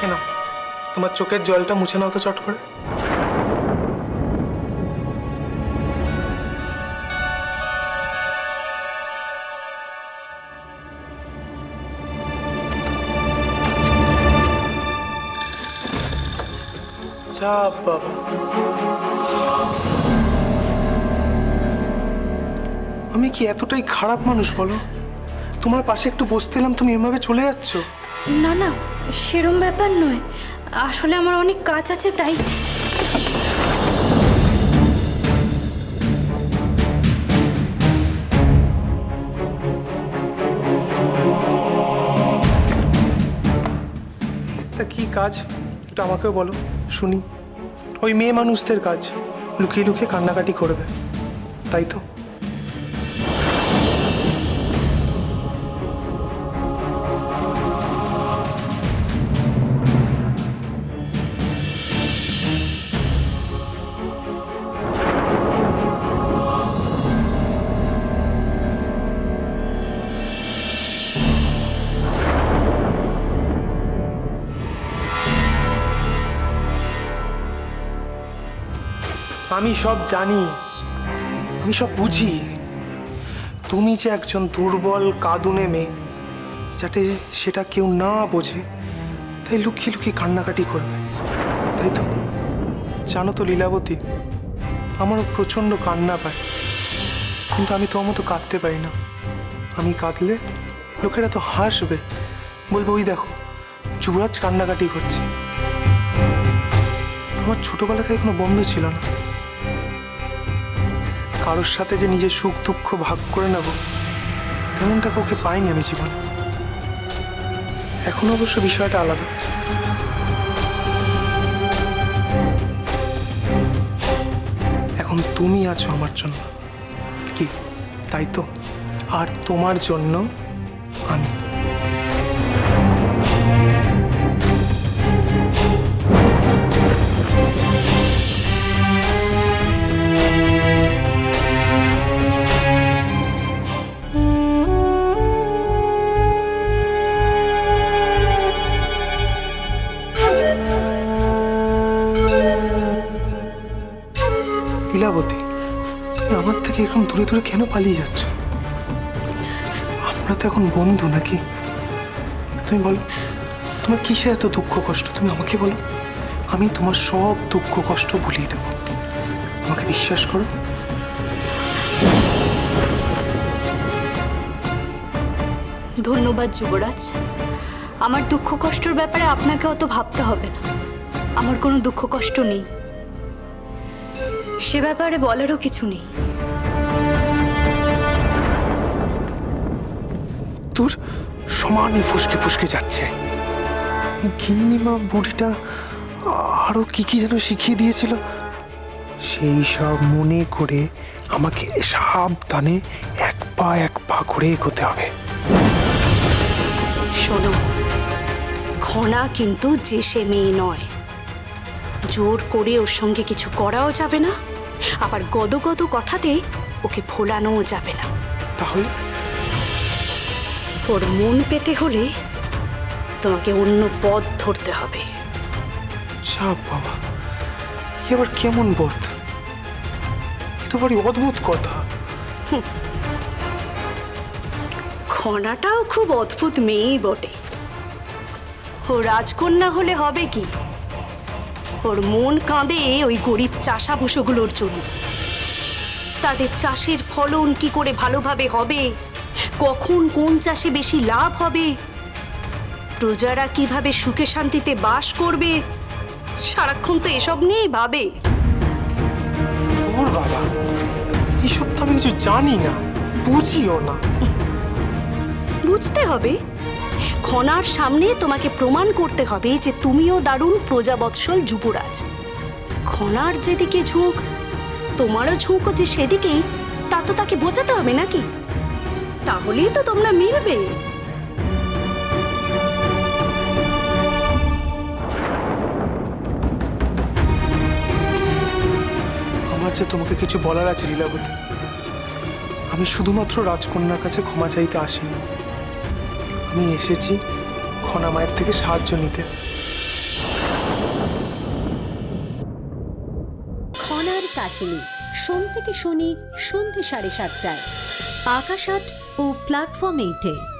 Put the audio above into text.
এ নাও, তোমার চোখের জলটা মুছে নাও তো চট করে। যা বাবা, আমি কি এতটাই খারাপ মানুষ বলো? তোমার পাশে একটু বসতে এলাম, তুমি এভাবে চলে যাচ্ছ। না না, সেরম ব্যাপার নয়, আসলে আমার অনেক কাজ আছে তাই। তা কি কাজ, এটা আমাকেও বলো শুনি। ওই মেয়ে মানুষদের কাজ, লুকিয়ে লুকিয়ে কান্নাকাটি করবে, তাই তো? আমি সব জানি, আমি সব বুঝি। তুমি যে একজন দুর্বল কাঁদুনে মেয়ে, যাতে সেটা কেউ না বোঝে তাই লুকিয়ে লুকিয়ে কান্নাকাটি করবে, তাই তো? জানো তো লীলাবতী, আমারও প্রচণ্ড কান্না পায়, কিন্তু আমি তোমার মতো কাঁদতে পারি না। আমি কাঁদলে লোকেরা তো হাসবে, বলবে ওই দেখো যুবরাজ কান্নাকাটি করছে। আমার ছোটবেলা থেকে কোনো বন্ধু ছিল না, কারোর সাথে যে নিজের সুখ দুঃখ ভাগ করে নেব তেমনটা কাউকে পাইনি আমি জীবনে। এখন অবশ্য বিষয়টা আলাদা। এখন তুমি আছো আমার জন্য, কি তাই তো? আর তোমার জন্য আমি। লীলাবতী, তুমি আমার থেকে এরকম দূরে দূরে কেন পালিয়ে যাচ্ছ? আমরা তো এখন বন্ধু নাকি? তুমি বলো, তোমার কিসে এত দুঃখ কষ্ট? তুমি আমাকে বলো, আমি তোমার সব দুঃখ কষ্ট ভুলিয়ে দেবো। আমাকে বিশ্বাস করো। ধন্যবাদ যুবরাজ, আমার দুঃখ কষ্টর ব্যাপারে আপনাকে অত ভাবতে হবে না। আমার কোনো দুঃখ কষ্ট নেই, সে ব্যাপারে বলারও কিছু নেই। তোর সমানে ফুসকে ফুসকে যাচ্ছে। গিন্নিমা বুড়িটা আরো কি কি যেন শিখিয়ে দিয়েছিল, সেই সব মনে করে আমাকে সাবধানে এক পা করে এগোতে হবে। শোনো, ঘনা কিন্তু যে সে মেয়ে নয়, জোর করে ওর সঙ্গে কিছু করাও যাবে না, আবার গদ গদ কথাতে ওকে ভোলানোও যাবে না। তাহলে ওর মন পেতে হলে তোমাকে অন্য পথ ধরতে হবে। যা বাবা, এবার কেমন বোধ? এ তো বড় অদ্ভুত কথা। ঘনাটাও খুব অদ্ভুত মেয়েই বটে। ও রাজকন্যা হলে হবে কি, ওর মন কাঁদে ওই গরিব চাষাভুষোগুলোর জন্য। তাদের চাষের ফলন কি করে ভালোভাবে হবে, কখন কোন চাষে বেশি লাভ হবে, প্রজারা কিভাবে সুখে শান্তিতে বাস করবে, সারাক্ষণ তো এসব নিয়েই ভাবে। ওর বাবা, এসব তো আমি কিছু জানি না, বুঝিও না। বুঝতে হবে, ঘনার সামনে তোমাকে প্রমাণ করতে হবে যে তুমিও দারুণ প্রজাবৎসল যুবরাজ। ঘনার যেদিকে ঝোঁক, তোমারও ঝোঁক যে সেদিকেই, তা তো তাকে বোঝাতে হবে নাকি? তাহলেই তো তোমরা মিলবে। আমার যে তোমাকে কিছু বলার আছে লীলাবতী। আমি শুধুমাত্র রাজকন্যার কাছে ক্ষমা চাইতে আসিনি, আমি এসেছি ঘনা মায়ের থেকে সাহায্য নিতে। কাহিনী সোম থেকে শনি সন্ধ্যে 7:30টায় আকাশ আট ও প্ল্যাটফর্ম 8-এ।